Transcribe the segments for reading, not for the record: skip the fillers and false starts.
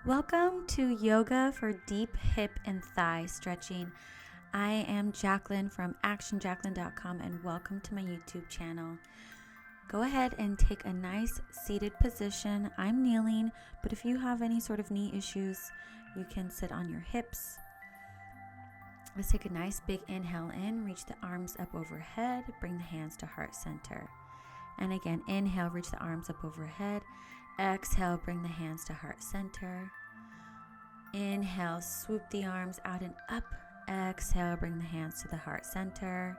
Welcome to Yoga for Deep Hip and Thigh Stretching. I am Jacqueline from actionjacqueline.com and welcome to my YouTube channel. Go ahead and take a nice seated position. I'm kneeling, but if you have any sort of knee issues, you can sit on your hips. Let's take a nice big inhale in, reach the arms up overhead, bring the hands to heart center. And again, inhale, reach the arms up overhead. Exhale, bring the hands to heart center. Inhale, swoop the arms out and up. Exhale, bring the hands to the heart center.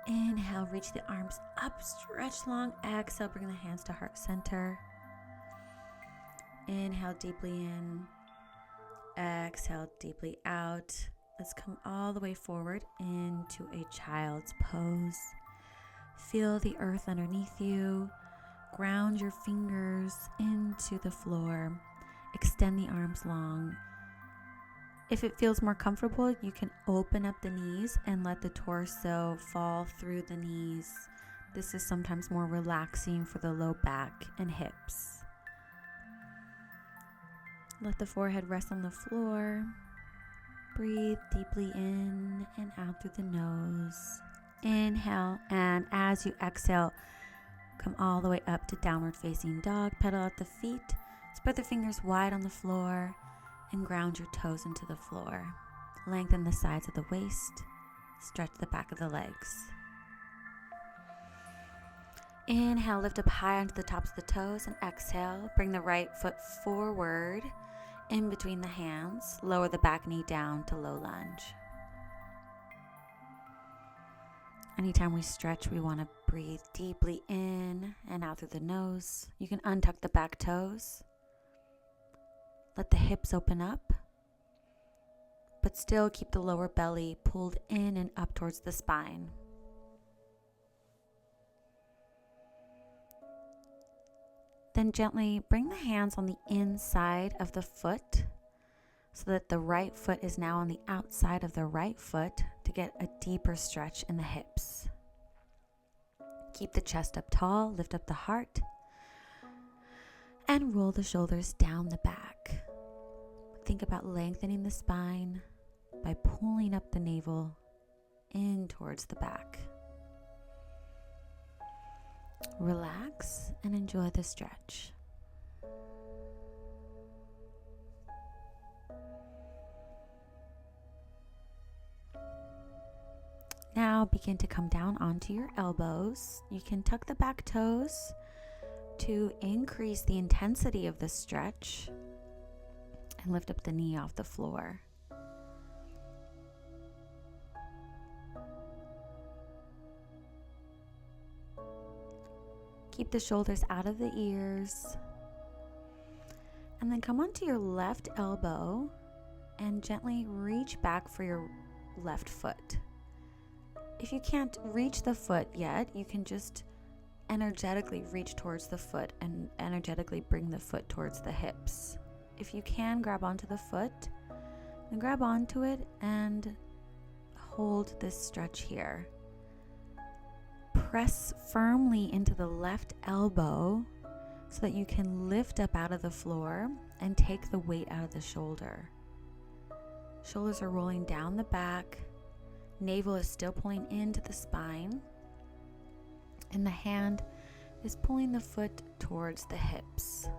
Inhale, reach the arms up, stretch long. Exhale, bring the hands to heart center. Inhale deeply in. Exhale deeply out. Let's come all the way forward into a child's pose. Feel the earth underneath you. Ground your fingers into the floor. Extend the arms long. If it feels more comfortable, you can open up the knees and let the torso fall through the knees. This is sometimes more relaxing for the low back and hips. Let the forehead rest on the floor. Breathe deeply in and out through the nose. Inhale, and as you exhale, come all the way up to downward facing dog. Pedal at the feet. Spread the fingers wide on the floor and ground your toes into the floor. Lengthen the sides of the waist. Stretch the back of the legs. Inhale, lift up high onto the tops of the toes, and exhale, bring the right foot forward in between the hands. Lower the back knee down to low lunge. Anytime we stretch, we want to breathe deeply in and out through the nose. You can untuck the back toes. Let the hips open up, but still keep the lower belly pulled in and up towards the spine. Then gently bring the hands on the inside of the foot so that the right foot is now on the outside of the right foot to get a deeper stretch in the hips. Keep the chest up tall, lift up the heart, and roll the shoulders down the back. Think about lengthening the spine by pulling up the navel in towards the back. Relax and enjoy the stretch. Now begin to come down onto your elbows. You can tuck the back toes to increase the intensity of the stretch and lift up the knee off the floor. Keep the shoulders out of the ears. And then come onto your left elbow and gently reach back for your left foot. If you can't reach the foot yet, you can just energetically reach towards the foot and energetically bring the foot towards the hips. If you can grab onto the foot, then grab onto it and hold this stretch here. Press firmly into the left elbow so that you can lift up out of the floor and take the weight out of the shoulder. Shoulders are rolling down the back. Navel is still pulling into the spine. And the hand is pulling the foot towards the hips.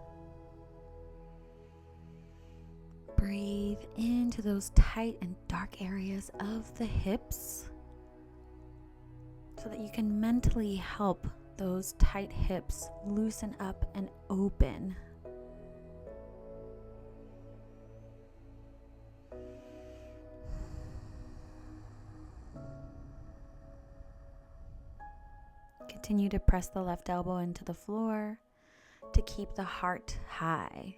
Breathe into those tight and dark areas of the hips so that you can mentally help those tight hips loosen up and open. Continue to press the left elbow into the floor to keep the heart high.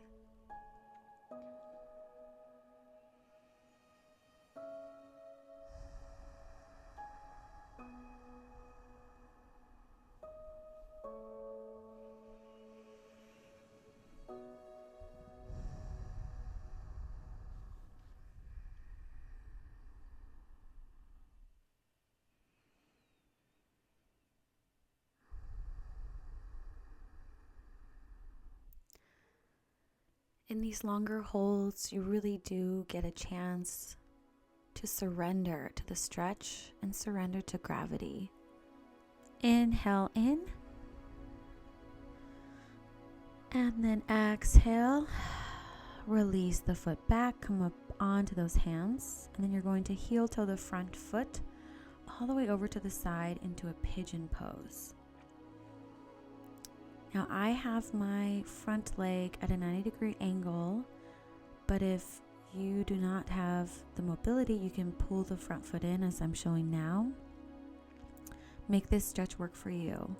In these longer holds, you really do get a chance to surrender to the stretch and surrender to gravity. Inhale in, and then exhale. Release the foot back, come up onto those hands, and then you're going to heel toe the front foot all the way over to the side into a pigeon pose. Now I have my front leg at a 90-degree angle, but if you do not have the mobility, you can pull the front foot in as I'm showing now. Make this stretch work for you.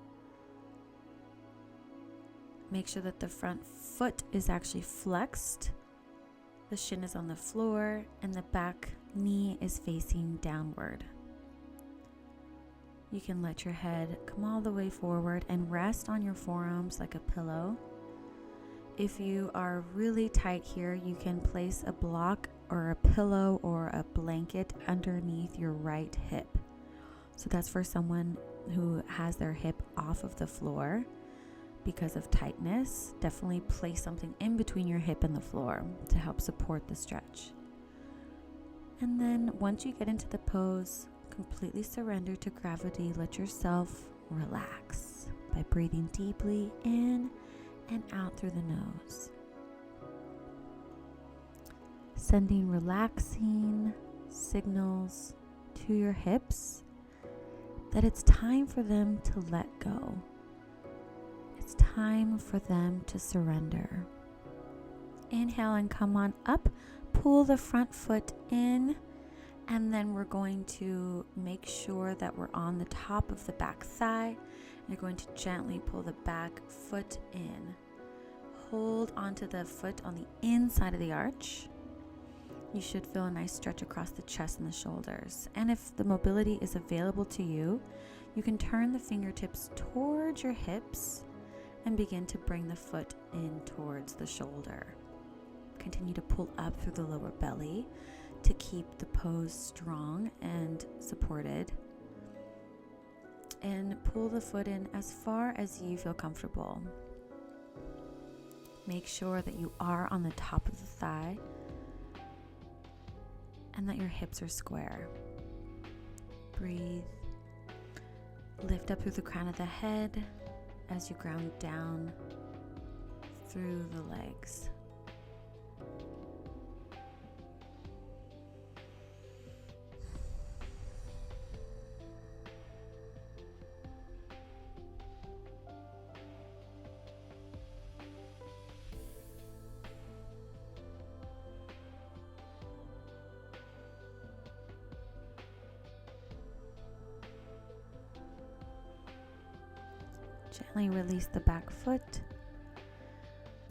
Make sure that the front foot is actually flexed, the shin is on the floor, and the back knee is facing downward. You can let your head come all the way forward and rest on your forearms like a pillow. If you are really tight here, you can place a block or a pillow or a blanket underneath your right hip. So that's for someone who has their hip off of the floor because of tightness. Definitely place something in between your hip and the floor to help support the stretch. And then once you get into the pose, completely surrender to gravity. Let yourself relax by breathing deeply in and out through the nose. Sending relaxing signals to your hips that it's time for them to let go. It's time for them to surrender. Inhale and come on up. Pull the front foot in. And then we're going to make sure that we're on the top of the back thigh. You're going to gently pull the back foot in. Hold onto the foot on the inside of the arch. You should feel a nice stretch across the chest and the shoulders. And if the mobility is available to you, you can turn the fingertips towards your hips and begin to bring the foot in towards the shoulder. Continue to pull up through the lower belly to keep the pose strong and supported. And pull the foot in as far as you feel comfortable. Make sure that you are on the top of the thigh and that your hips are square. Breathe. Lift up through the crown of the head as you ground down through the legs. Gently release the back foot.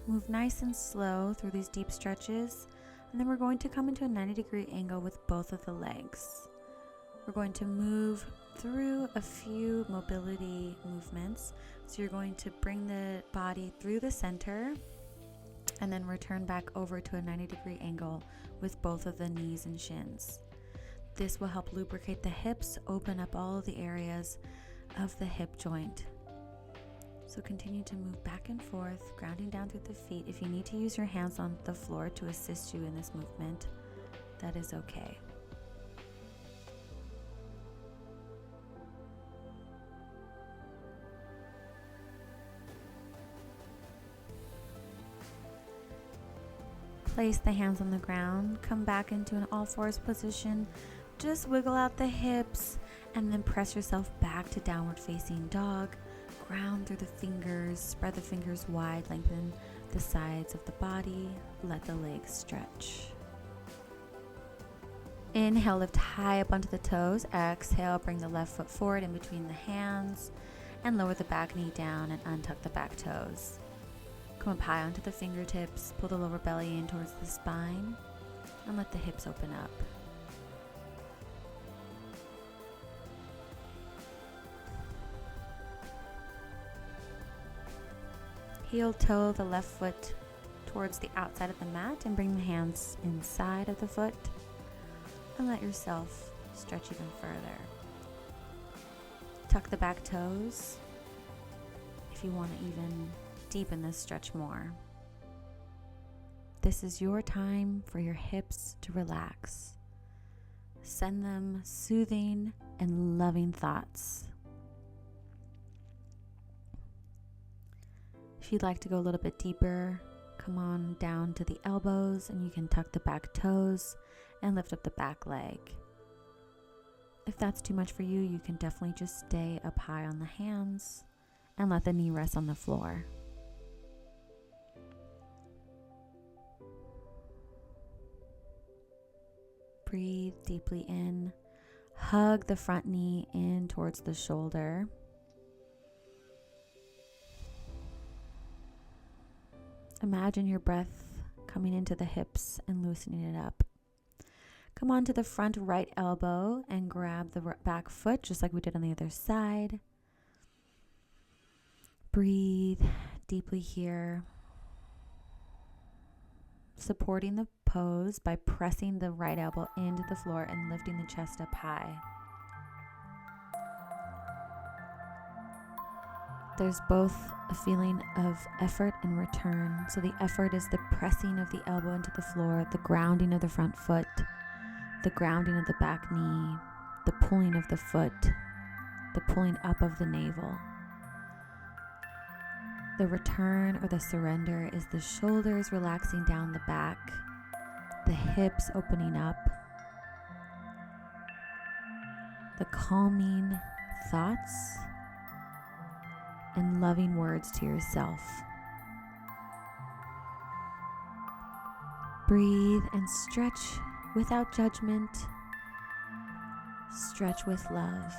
Move nice and slow through these deep stretches, and then we're going to come into a 90-degree angle with both of the legs. We're going to move through a few mobility movements. So you're going to bring the body through the center and then return back over to a 90-degree angle with both of the knees and shins. This will help lubricate the hips, open up all of the areas of the hip joint. So continue to move back and forth, grounding down through the feet. If you need to use your hands on the floor to assist you in this movement, that is okay. Place the hands on the ground, come back into an all fours position. Just wiggle out the hips and then press yourself back to downward facing dog. Ground through the fingers, spread the fingers wide, lengthen the sides of the body, let the legs stretch. Inhale, lift high up onto the toes. Exhale, bring the left foot forward in between the hands and lower the back knee down and untuck the back toes. Come up high onto the fingertips, pull the lower belly in towards the spine and let the hips open up. Heel toe the left foot towards the outside of the mat and bring the hands inside of the foot and let yourself stretch even further. Tuck the back toes if you want to even deepen this stretch more. This is your time for your hips to relax. Send them soothing and loving thoughts. If you'd like to go a little bit deeper, come on down to the elbows and you can tuck the back toes and lift up the back leg. If that's too much for you, you can definitely just stay up high on the hands and let the knee rest on the floor. Breathe deeply in. Hug the front knee in towards the shoulder. Imagine your breath coming into the hips and loosening it up. Come on to the front right elbow and grab the back foot just like we did on the other side. Breathe deeply here. Supporting the pose by pressing the right elbow into the floor and lifting the chest up high. There's both a feeling of effort and return. So the effort is the pressing of the elbow into the floor, the grounding of the front foot, the grounding of the back knee, the pulling of the foot, the pulling up of the navel. The return or the surrender is the shoulders relaxing down the back, the hips opening up, the calming thoughts and loving words to yourself. Breathe and stretch without judgment. Stretch with love.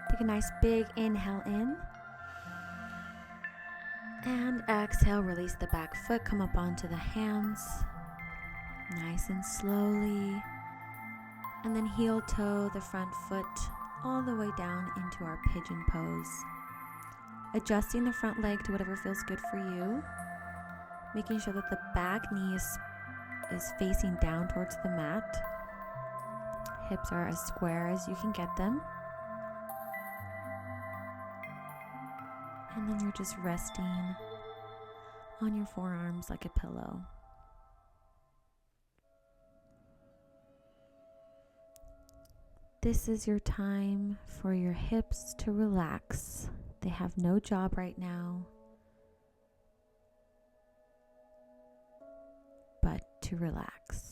Take a nice big inhale in. And exhale, release the back foot, come up onto the hands. Nice and slowly. And then heel toe the front foot all the way down into our pigeon pose. Adjusting the front leg to whatever feels good for you. Making sure that the back knee is facing down towards the mat. Hips are as square as you can get them. And then you're just resting on your forearms like a pillow. This is your time for your hips to relax. They have no job right now, but to relax.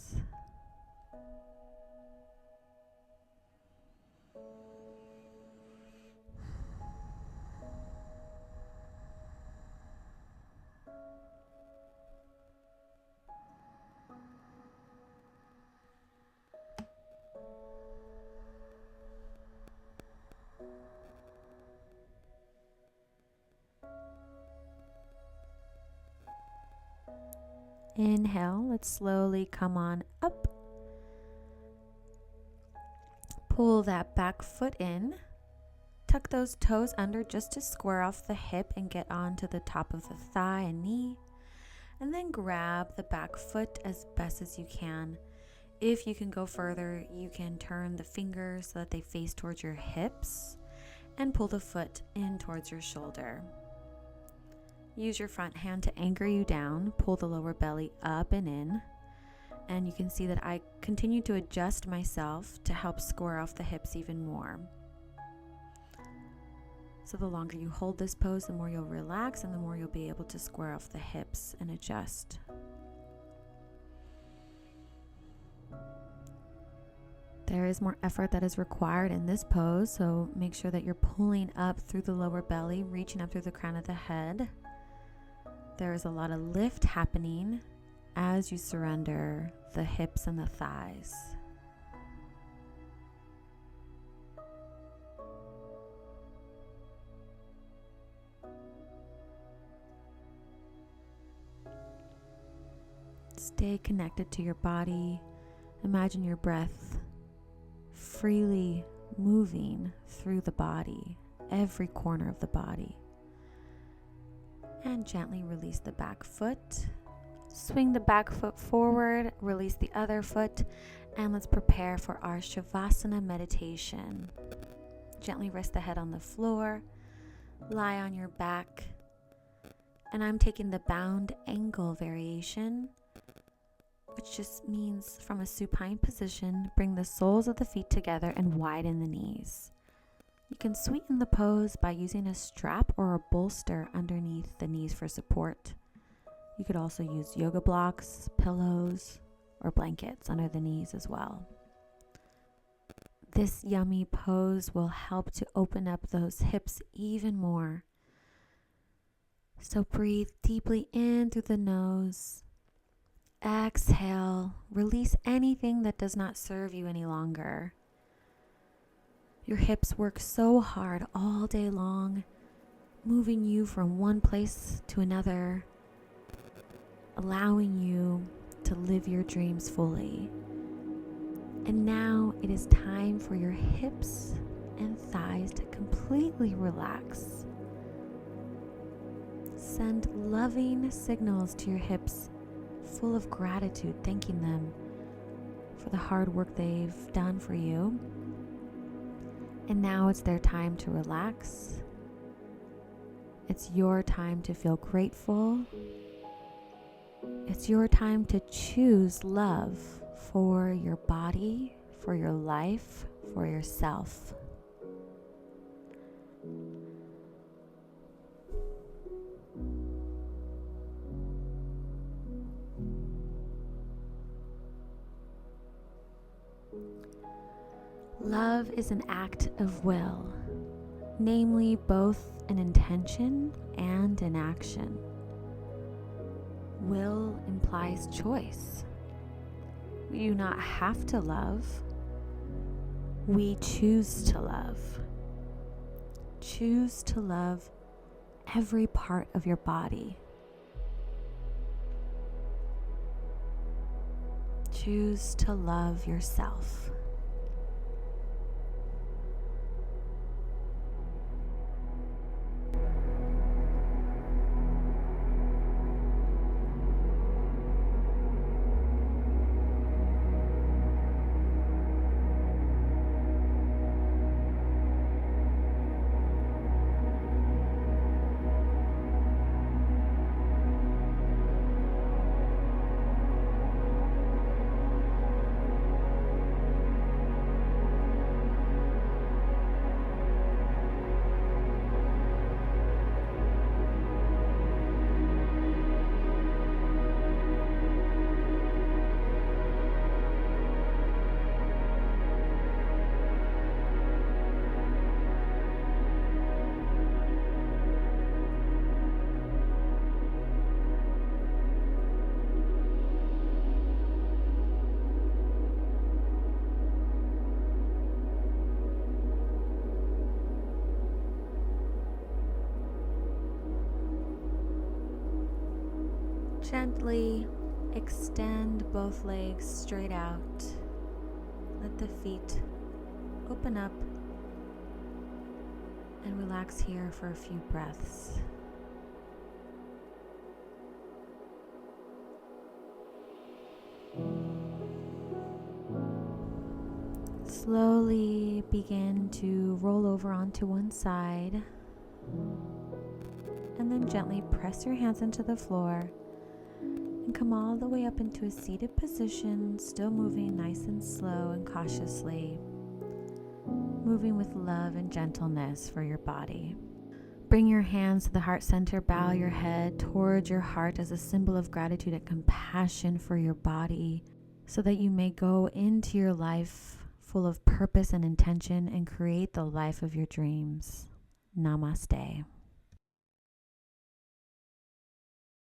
Inhale, let's slowly come on up. Pull that back foot in. Tuck those toes under just to square off the hip and get onto the top of the thigh and knee. And then grab the back foot as best as you can. If you can go further, you can turn the fingers so that they face towards your hips and pull the foot in towards your shoulder. Use your front hand to anchor you down, pull the lower belly up and in, and you can see that I continue to adjust myself to help square off the hips even more. So the longer you hold this pose, the more you'll relax and the more you'll be able to square off the hips and adjust. There is more effort that is required in this pose, so make sure that you're pulling up through the lower belly, reaching up through the crown of the head. There is a lot of lift happening as you surrender the hips and the thighs. Stay connected to your body. Imagine your breath freely moving through the body, every corner of the body. And gently release the back foot. Swing the back foot forward, release the other foot, and let's prepare for our Shavasana meditation. Gently rest the head on the floor, lie on your back, and I'm taking the bound angle variation, which just means from a supine position, bring the soles of the feet together and widen the knees. You can sweeten the pose by using a strap or a bolster underneath the knees for support. You could also use yoga blocks, pillows, or blankets under the knees as well. This yummy pose will help to open up those hips even more. So breathe deeply in through the nose. Exhale, release anything that does not serve you any longer. Your hips work so hard all day long, moving you from one place to another, allowing you to live your dreams fully. And now it is time for your hips and thighs to completely relax. Send loving signals to your hips, full of gratitude, thanking them for the hard work they've done for you. And now it's their time to relax. It's your time to feel grateful. It's your time to choose love for your body, for your life, for yourself. Love is an act of will, namely both an intention and an action. Will implies choice. We do not have to love. We choose to love. Choose to love every part of your body. Choose to love yourself. Gently extend both legs straight out. Let the feet open up and relax here for a few breaths. Slowly begin to roll over onto one side and then gently press your hands into the floor and come all the way up into a seated position, still moving nice and slow and cautiously, moving with love and gentleness for your body. Bring your hands to the heart center, bow your head towards your heart as a symbol of gratitude and compassion for your body, so that you may go into your life full of purpose and intention and create the life of your dreams. Namaste.